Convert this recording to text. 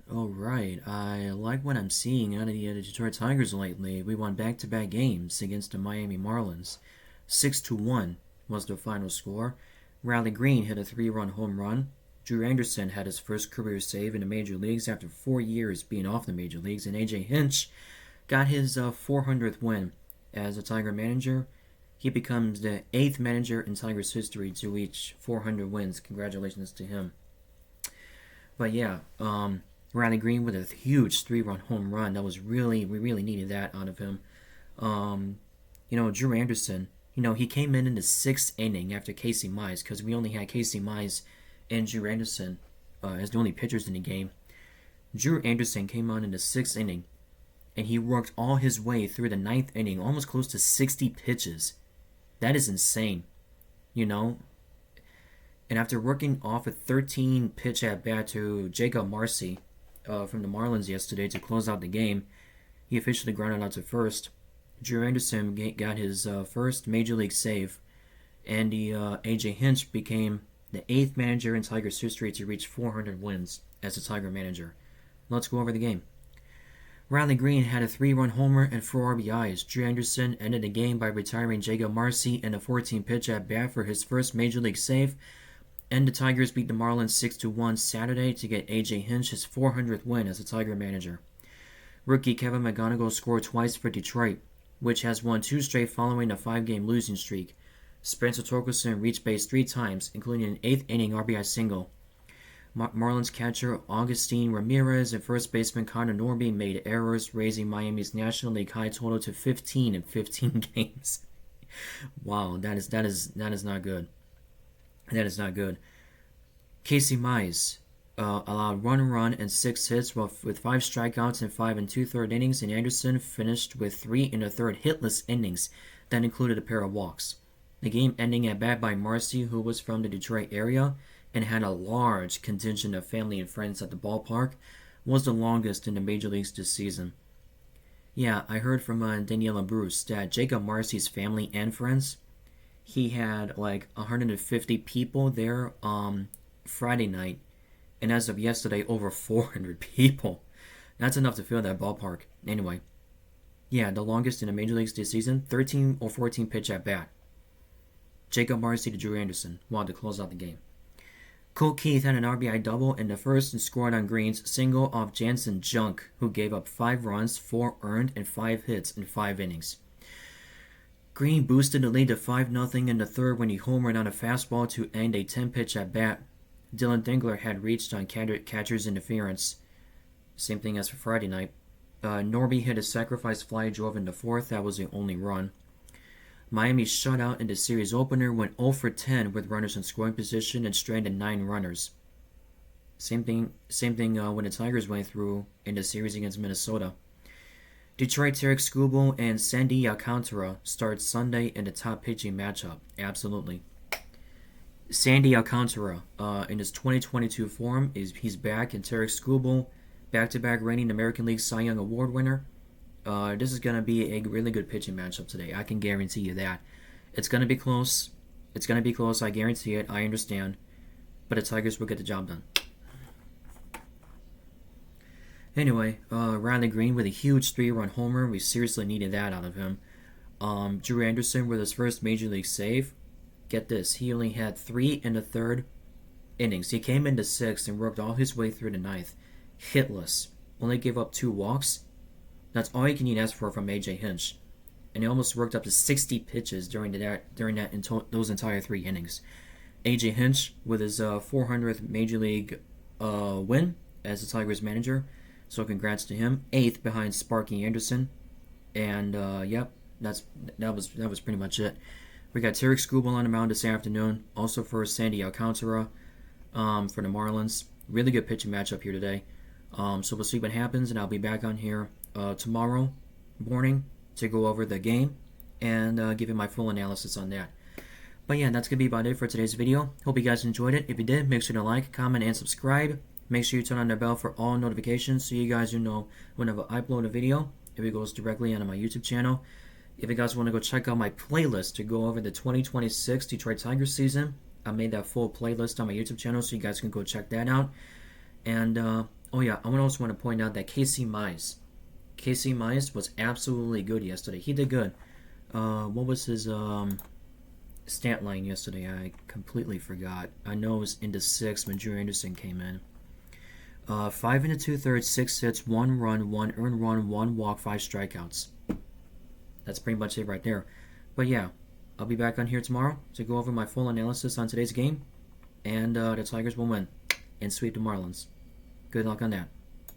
Alright, I like what I'm seeing out of the Detroit Tigers lately. We won back-to-back games against the Miami Marlins. 6-1 was the final score. Riley Greene hit a 3-run home run. Drew Anderson had his first career save in the major leagues after 4 years being off the major leagues, and A.J. Hinch got his 400th win as a Tiger manager. He becomes the 8th manager in Tigers history to reach 400 wins. Congratulations to him. But yeah, Riley Greene with a huge 3-run home run. We really needed that out of him. Um, Drew Anderson, he came in the sixth inning after Casey Mize because we only had Casey Mize and Drew Anderson as the only pitchers in the game. Drew Anderson came on in the sixth inning and he worked all his way through the ninth inning, almost close to 60 pitches. That is insane, you know. And after working off a 13 pitch at bat to Jacob Marcy from the Marlins yesterday to close out the game, he officially grounded out to first. Drew Anderson got his first major league save, and the A.J. Hinch became the 8th manager in Tigers history to reach 400 wins as a Tiger manager. Let's go over the game. Riley Greene had a 3-run homer and 4 RBIs. Drew Anderson ended the game by retiring Jacob Marcy in a 14-pitch at bat for his first major league save. And the Tigers beat the Marlins 6-1 Saturday to get A.J. Hinch his 400th win as a Tiger manager. Rookie Kevin McGonigal scored twice for Detroit, which has won 2 straight following a 5-game losing streak. Spencer Torkelson reached base 3 times, including an 8th inning RBI single. Marlins catcher Augustine Ramirez and first baseman Connor Norby made errors, raising Miami's National League high total to 15 in 15 games. Wow, that is not good. That is not good. Casey Mize allowed 1 run and 6 hits with 5 strikeouts in 5 and 2/3 innings, and Anderson finished with 3 1/3 hitless innings that included a pair of walks. The game ending at bat by Marcy, who was from the Detroit area and had a large contingent of family and friends at the ballpark, was the longest in the major leagues this season. Yeah, I heard from Daniela Bruce that Jacob Marcy's family and friends, he had like 150 people there Friday night, and as of yesterday, over 400 people. That's enough to fill that ballpark. Anyway, yeah, the longest in the major leagues this season, 13 or 14 pitch at bat. Jacob Marcy to Drew Anderson wanted to close out the game. Colt Keith had an RBI double in the first and scored on Greene's single off Jansen Junk, who gave up 5 runs, 4 earned, and 5 hits in 5 innings. Greene boosted the lead to 5-0 in the third when he homered on a fastball to end a 10-pitch at bat. Dylan Dingler had reached on catcher's interference. Same thing as for Friday night. Norby hit a sacrifice fly drove in the fourth. That was the only run. Miami shut out in the series opener, went 0 for 10 with runners in scoring position and stranded 9 runners. Same thing when the Tigers went through in the series against Minnesota. Detroit's Eric Skubal and Sandy Alcantara start Sunday in the top pitching matchup. Absolutely. Sandy Alcantara, in his 2022 form, he's back, and Tarek Skubal, back-to-back reigning American League Cy Young Award winner. This is going to be a really good pitching matchup today. I can guarantee you that. It's going to be close. I guarantee it. I understand. But the Tigers will get the job done. Anyway, Riley Greene with a huge 3-run homer. We seriously needed that out of him. Drew Anderson with his first major league save. Get this, he only had 3 1/3 innings. He came into 6th and worked all his way through the 9th. Hitless. Only gave up 2 walks. That's all you can ask for from A.J. Hinch. And he almost worked up to 60 pitches during those entire 3 innings. A.J. Hinch with his 400th major league win as the Tigers manager. So congrats to him. 8th behind Sparky Anderson. And yep, that was pretty much it. We got Tarek Skubal on the mound this afternoon. Also for Sandy Alcantara for the Marlins. Really good pitching matchup here today. So we'll see what happens, and I'll be back on here tomorrow morning to go over the game and give you my full analysis on that. But yeah, that's going to be about it for today's video. Hope you guys enjoyed it. If you did, make sure to like, comment, and subscribe. Make sure you turn on the bell for all notifications so you guys know whenever I upload a video, if it goes directly onto my YouTube channel. If you guys want to go check out my playlist to go over the 2026 Detroit Tigers season, I made that full playlist on my YouTube channel, so you guys can go check that out. And Oh yeah, I also want to point out that Casey Mize was absolutely good yesterday. He did good. What was his stat line yesterday? I completely forgot. I know it was into six when Drew Anderson came in. 5 and 2/3, 6 hits, 1 run, 1 earned run, 1 walk, 5 strikeouts. That's pretty much it right there. But yeah, I'll be back on here tomorrow to go over my full analysis on today's game, and the Tigers will win and sweep the Marlins. Good luck on that.